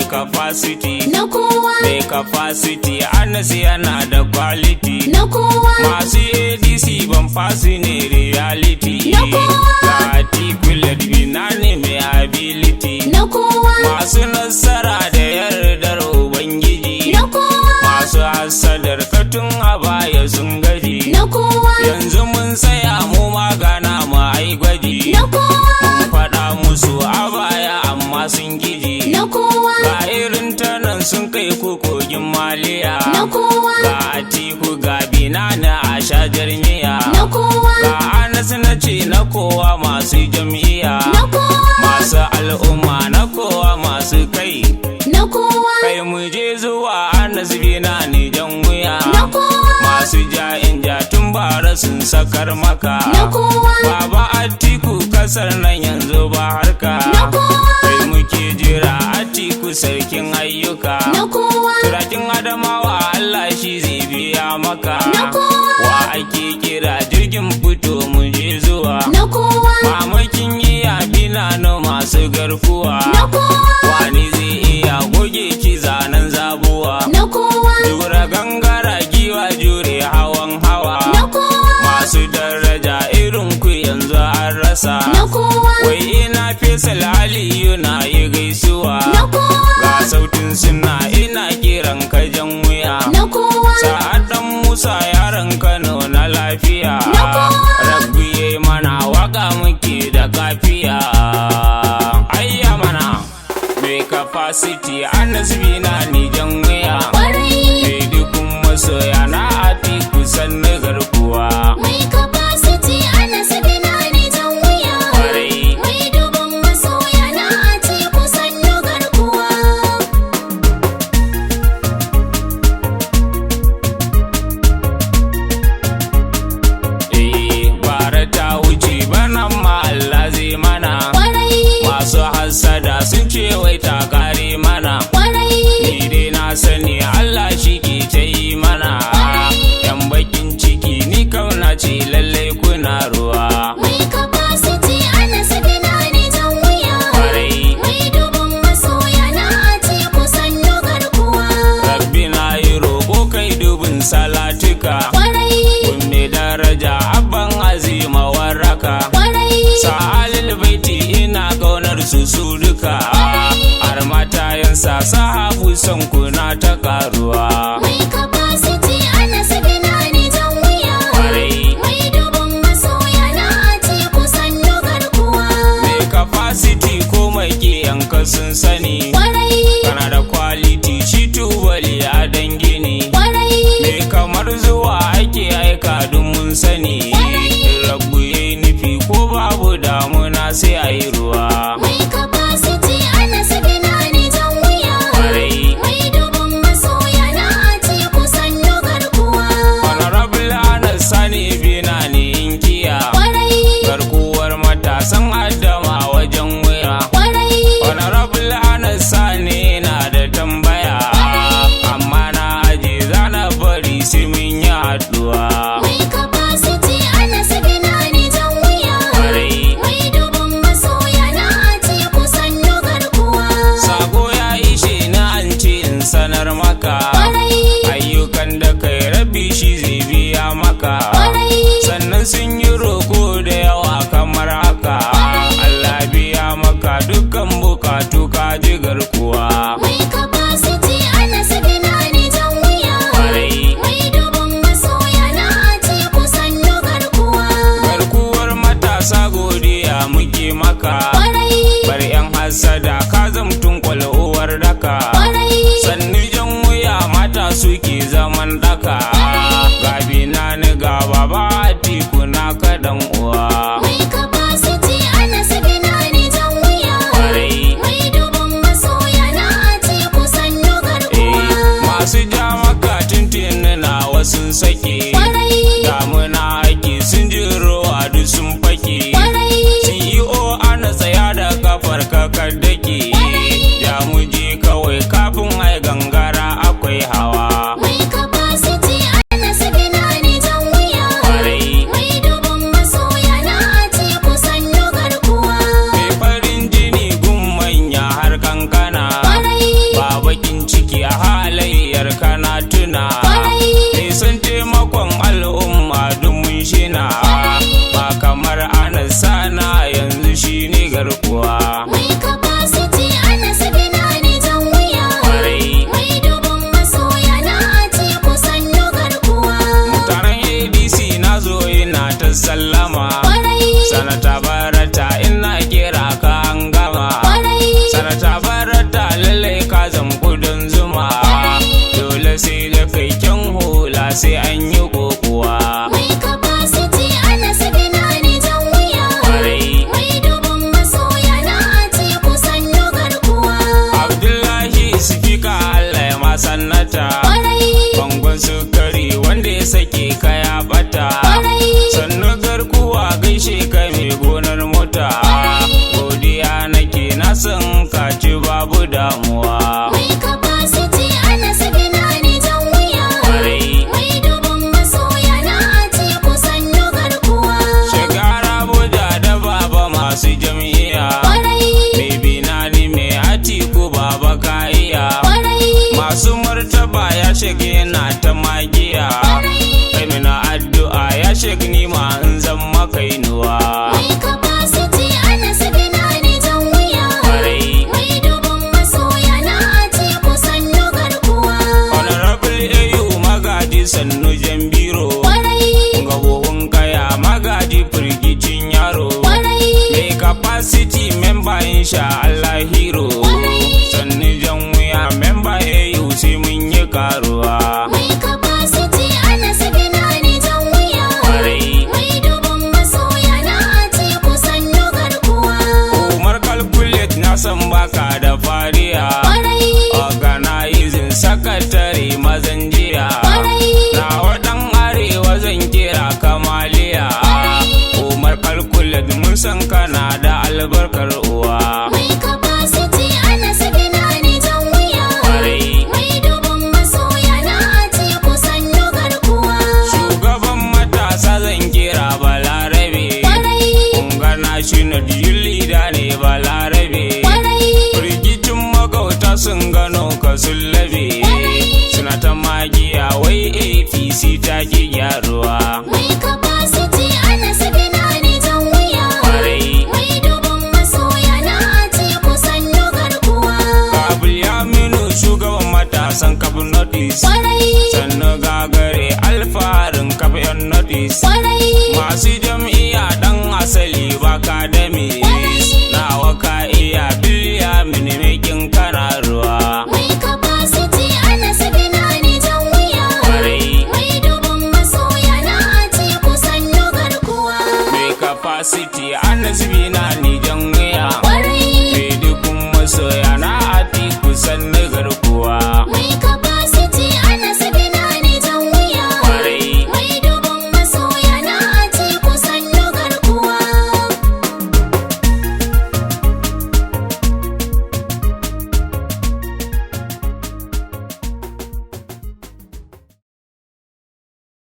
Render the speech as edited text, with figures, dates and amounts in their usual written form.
capacity na kowa, mai capacity Anas yana da quality na kowa, masu ADC ban fasi ne reality na kowa, ga articulate bina ne mai ability na kowa, masu nasara da yardar ubangiji na kowa, masu hasadar katun a baya sun gaji na kowa, yanzu mun tsaya mu magana mu ai gwaji na kowa, mun faɗa musu a baya amma sun giji na kowa, ga irin tanan sun kai ku kogin maliya na kowa, ga atiku ga binana a shajar miya na kowa, ga Anas na ce na kowa masu jam'iyya na kowa, masu al'umma na kowa masu kai na kowa, kai mu je zuwa Anas bina ni jan wuya na kowa, masu ja'in ja tun bara sun sakar maka na kowa, baba atiku kasar nan yanzu ba harka na kowa, kai muke jira atiku sarkin ayyuka na kowa, turakin adamawa Allah shi zai biya maka na kowa, wa ake kira jirgin fito mu je zuwa na kowa, mamakin iya bina no masu garkuwa na kowa, wani zai iya goge ki zanen zabuwa na kowa, jura gangara giwa jure hawan hawa na kowa, masu daraja irin ku yanzu an rasa na kowa, wai ina Faisal Aliyu na yi gaisuwa na kowa, ga sautin suna ina kiran ka jan wuya na kowa, sa'adan Musa yaran Kano na lafiya na kowa, rabbi yayi mana waka muke da kafiya ayya mana mai capacity Anas bina ni jan wuya kwarai, mai dukun masoya na atiku sannu garkuwa mai capacity Anas bina ni jan wuya, kwarai mai dubin masoya na Atiku sannu garkuwa. bara ta wuce banan ma Allah zai mana Kwarai, masu hassada sun ce wai ta kare mana kwarai, ni dai na sani Allah shi ke ta yi mana yan bakin ciki ni kauna ce lallai kuna ruwa mai capacity Anas bina ni jan wuya, kwarai mai dubin masoya na Atiku sannu garkuwa. rabbi na yi roƙo kai dubin salatuka Kwarai, kunne daraja abban azima warraka kwarai, sa'alil baiti ina kaunar su duka har matayensa sahabu son kuna ta karuwa mai capacity Anas bina ni jan wuya, kwarai mai dubin masoya na Atiku sannu garkuwa. mai capacity ko mai yanka sun sani Kwarai, kana da quality shi tubali a dangini kwarai, mai kamar zuwa ake aika duk mun sani rabu yayi nufi ko babu damuna sai a yi ruwa mai capacity Anas bina ni jan wuya, kwarai mai dubin masoya na Atiku sannu garkuwa. honorable Anas sani bina ne inkiya Kwarai, garkuwar matasan adama wajen wuya kwarai, honorable Anas sani na da tambaya amma na aje zana bari sai mun yi haduwa mai capacity Anas bina ni jan wuya, kwarai mai dubin masoya na Atiku sannu garkuwa. sako ya ishe na an ce in sanar maka Kwarai, ayyukan da kai rabi shi zai biya maka kwarai, sannan sun yi roko da yawa kamar haka Allah biya maka dukkan bukatu ka ji garkuwa mai capacity Anas bina ni jan wuya, kwarai mai dubin masoya na Atiku sannu garkuwa. garkuwar matasa godiya muke maka Kwarai, bar yan hasada ka zamtun kwal'uwar daka kwarai, sannu jan wuya mata suke zaman daka gabi na ni ga baba atiku na kadan uwa mai capacity Anas bina ni jan wuya, kwarai mai dubin masoya na Atiku sannu garkuwa. masu ja maka tuntun na wasu sake Kwarai, damuna ake sun jiro a duk sun fake kwarai, CEO ana tsaya da kafar kakar dake ya muje kawai kafin ai gangara akwai hawa mai capacity masu martaba ya shige na ta magiya. Kai mina addu'a ya shige ni ma in zan makainuwa. Mai capacity ana sabina ne jan wuya. Mai dubun masoya na ace ku sannu garkuwa. Honorable AU magaji sannu jambiro. Gabohun kaya magaji firgicin yaro. Mai capacity member insha Allah hero. Sannu jan wuya member AU sai mun yi karuwa. Mai capacity ana sabina ne jan wuya. Mai dubun masoya na ace ku sannu garkuwa. Umar calculate na san baka da fariya. Organizing secretary mazan jiya. Na waɗan arewa zan kira kamaliya. Umar calculate mun san kana da albarkar uwa. Mai capacity ana sabina ne jan wuya. Mai dubun masoya na ace ku sannu garkuwa. Shugaban matasa zan kira balarabe. Ungana shi na leader ne balarabe. Firgicin magauta sun gano ka sun labe. Suna ta magiya wai APC ta ki gyaruwa. Mai capacity ana sabina ne jan wuya. Mai dubun masoya na ace ku sannu garkuwa. Kabul Yaminu shugaban matasan kafin notice. Sannu gagare alfaharin kafin notice. Masu jam'iyya dan asali baka da na waka iya biliya minimekin kana ruwa. Mai capacity ana sabina ne jan wuya. Mai dubun masoya na ace ku sannu garkuwa. Mai capacity ana zubina ni jan wuya. Mai dubun masoya na ati kusan na garkuwa. Mai